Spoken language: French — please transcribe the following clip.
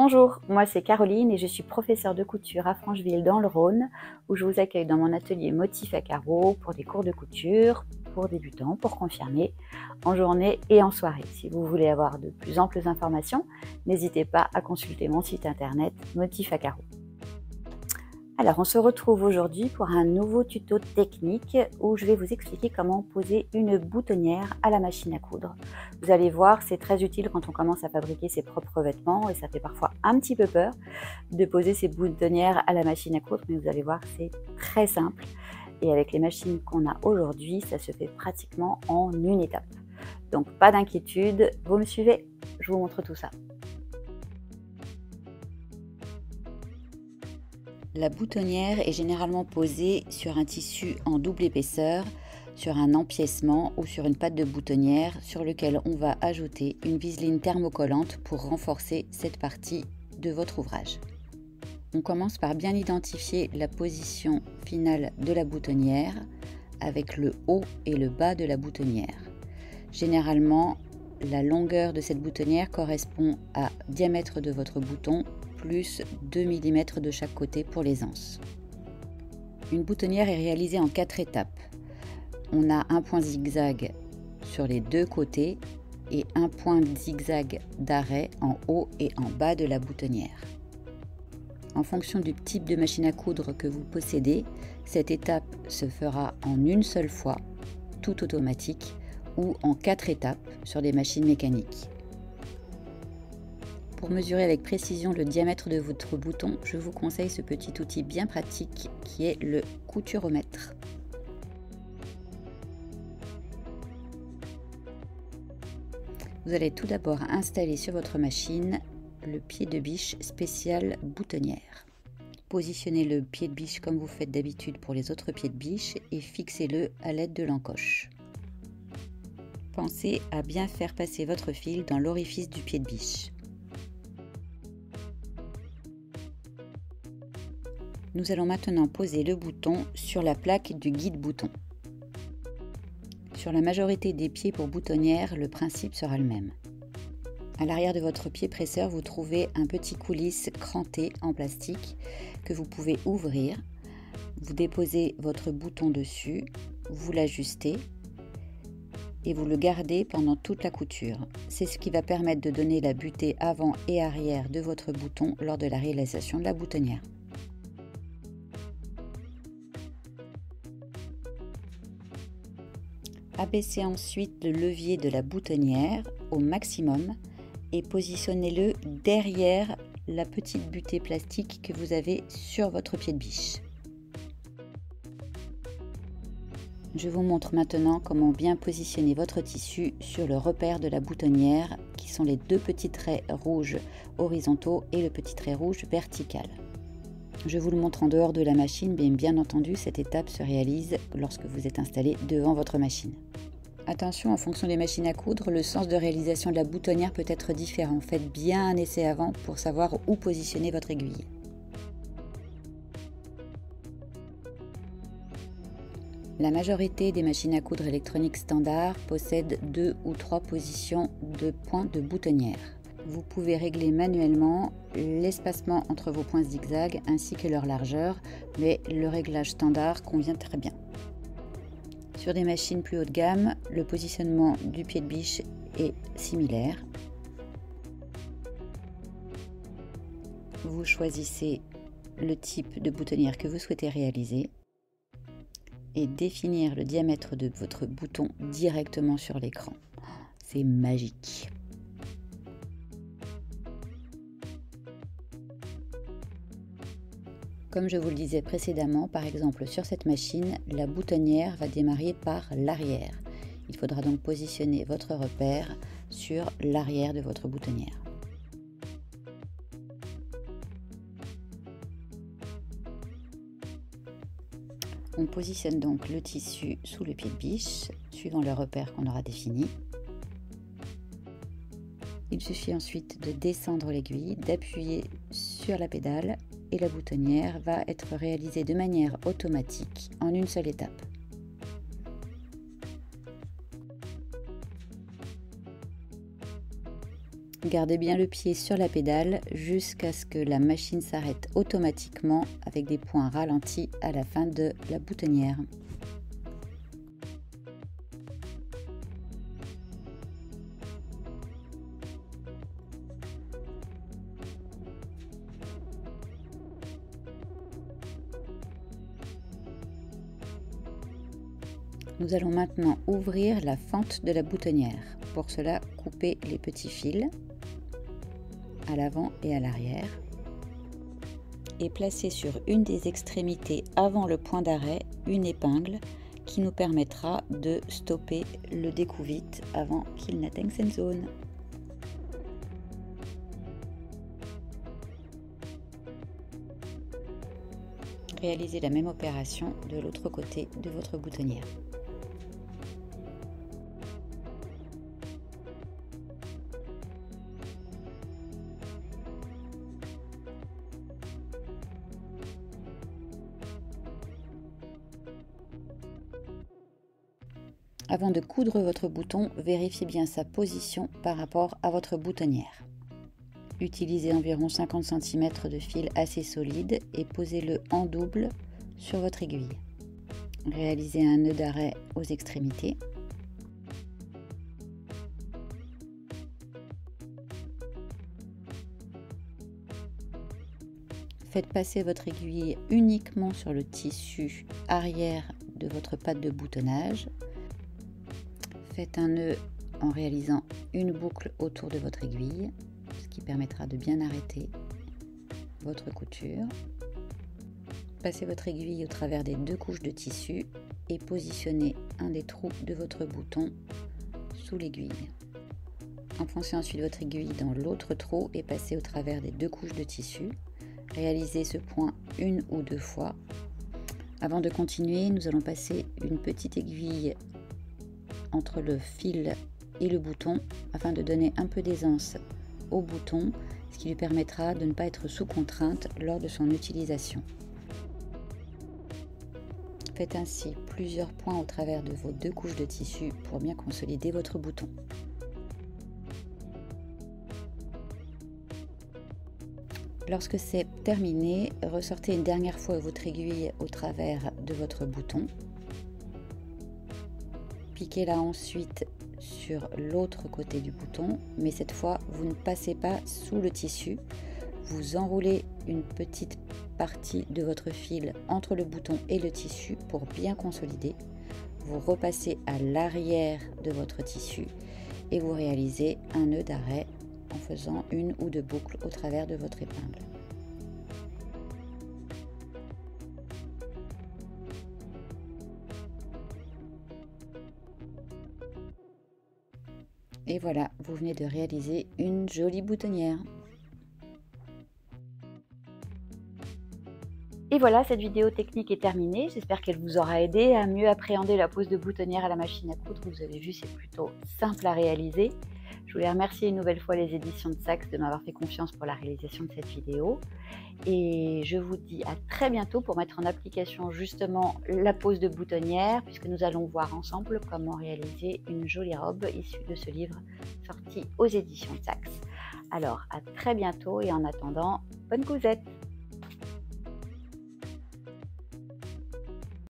Bonjour, moi c'est Caroline et je suis professeure de couture à Francheville dans le Rhône où je vous accueille dans mon atelier motifs à carreaux pour des cours de couture, pour débutants, pour confirmés, en journée et en soirée. Si vous voulez avoir de plus amples informations, n'hésitez pas à consulter mon site internet motifs à carreaux. Alors on se retrouve aujourd'hui pour un nouveau tuto technique où je vais vous expliquer comment poser une boutonnière à la machine à coudre. Vous allez voir, c'est très utile quand on commence à fabriquer ses propres vêtements et ça fait parfois un petit peu peur de poser ces boutonnières à la machine à coudre, mais vous allez voir, c'est très simple et avec les machines qu'on a aujourd'hui, ça se fait pratiquement en une étape. Donc pas d'inquiétude, vous me suivez, je vous montre tout ça. La boutonnière est généralement posée sur un tissu en double épaisseur, sur un empiècement ou sur une patte de boutonnière sur lequel on va ajouter une viseline thermocollante pour renforcer cette partie de votre ouvrage. On commence par bien identifier la position finale de la boutonnière avec le haut et le bas de la boutonnière. Généralement, la longueur de cette boutonnière correspond au diamètre de votre bouton plus 2 mm de chaque côté pour les anses. Une boutonnière est réalisée en 4 étapes. On a un point zigzag sur les deux côtés et un point zigzag d'arrêt en haut et en bas de la boutonnière. En fonction du type de machine à coudre que vous possédez, cette étape se fera en une seule fois, tout automatique, ou en 4 étapes sur des machines mécaniques. Pour mesurer avec précision le diamètre de votre bouton, je vous conseille ce petit outil bien pratique qui est le couturomètre. Vous allez tout d'abord installer sur votre machine le pied de biche spécial boutonnière. Positionnez le pied de biche comme vous faites d'habitude pour les autres pieds de biche et fixez-le à l'aide de l'encoche. Pensez à bien faire passer votre fil dans l'orifice du pied de biche. Nous allons maintenant poser le bouton sur la plaque du guide bouton. Sur la majorité des pieds pour boutonnière, le principe sera le même. À l'arrière de votre pied presseur, vous trouvez un petit coulisse cranté en plastique que vous pouvez ouvrir. Vous déposez votre bouton dessus, vous l'ajustez et vous le gardez pendant toute la couture. C'est ce qui va permettre de donner la butée avant et arrière de votre bouton lors de la réalisation de la boutonnière. Abaissez ensuite le levier de la boutonnière au maximum et positionnez-le derrière la petite butée plastique que vous avez sur votre pied de biche. Je vous montre maintenant comment bien positionner votre tissu sur le repère de la boutonnière qui sont les deux petits traits rouges horizontaux et le petit trait rouge vertical. Je vous le montre en dehors de la machine, mais bien entendu, cette étape se réalise lorsque vous êtes installé devant votre machine. Attention, en fonction des machines à coudre, le sens de réalisation de la boutonnière peut être différent. Faites bien un essai avant pour savoir où positionner votre aiguille. La majorité des machines à coudre électroniques standard possèdent 2 ou 3 positions de points de boutonnière. Vous pouvez régler manuellement l'espacement entre vos points zigzag ainsi que leur largeur, mais le réglage standard convient très bien. Sur des machines plus haut de gamme, le positionnement du pied de biche est similaire. Vous choisissez le type de boutonnière que vous souhaitez réaliser et définir le diamètre de votre bouton directement sur l'écran. C'est magique! Comme je vous le disais précédemment, par exemple sur cette machine, la boutonnière va démarrer par l'arrière. Il faudra donc positionner votre repère sur l'arrière de votre boutonnière. On positionne donc le tissu sous le pied de biche, suivant le repère qu'on aura défini. Il suffit ensuite de descendre l'aiguille, d'appuyer sur la pédale et la boutonnière va être réalisée de manière automatique en une seule étape. Gardez bien le pied sur la pédale jusqu'à ce que la machine s'arrête automatiquement avec des points ralentis à la fin de la boutonnière. Nous allons maintenant ouvrir la fente de la boutonnière. Pour cela, coupez les petits fils à l'avant et à l'arrière et placez sur une des extrémités avant le point d'arrêt une épingle qui nous permettra de stopper le découvite avant qu'il n'atteigne cette zone. Réalisez la même opération de l'autre côté de votre boutonnière. Avant de coudre votre bouton, vérifiez bien sa position par rapport à votre boutonnière. Utilisez environ 50 cm de fil assez solide et posez-le en double sur votre aiguille. Réalisez un nœud d'arrêt aux extrémités. Faites passer votre aiguille uniquement sur le tissu arrière de votre patte de boutonnage. Faites un nœud en réalisant une boucle autour de votre aiguille, ce qui permettra de bien arrêter votre couture. Passez votre aiguille au travers des deux couches de tissu et positionnez un des trous de votre bouton sous l'aiguille. Enfoncez ensuite votre aiguille dans l'autre trou et passez au travers des deux couches de tissu. Réalisez ce point une ou deux fois. Avant de continuer, nous allons passer une petite aiguille entre le fil et le bouton afin de donner un peu d'aisance au bouton, ce qui lui permettra de ne pas être sous contrainte lors de son utilisation. Faites ainsi plusieurs points au travers de vos deux couches de tissu pour bien consolider votre bouton. Lorsque c'est terminé, ressortez une dernière fois votre aiguille au travers de votre bouton. Piquez-la ensuite sur l'autre côté du bouton, mais cette fois vous ne passez pas sous le tissu. Vous enroulez une petite partie de votre fil entre le bouton et le tissu pour bien consolider. Vous repassez à l'arrière de votre tissu et vous réalisez un nœud d'arrêt en faisant une ou deux boucles au travers de votre épingle. Et voilà, vous venez de réaliser une jolie boutonnière. Et voilà, cette vidéo technique est terminée. J'espère qu'elle vous aura aidé à mieux appréhender la pose de boutonnière à la machine à coudre. Vous avez vu, c'est plutôt simple à réaliser. Je voulais remercier une nouvelle fois les éditions de Saxe de m'avoir fait confiance pour la réalisation de cette vidéo. Et je vous dis à très bientôt pour mettre en application justement la pose de boutonnière, puisque nous allons voir ensemble comment réaliser une jolie robe issue de ce livre sorti aux éditions de Saxe. Alors à très bientôt et en attendant, bonne cousette!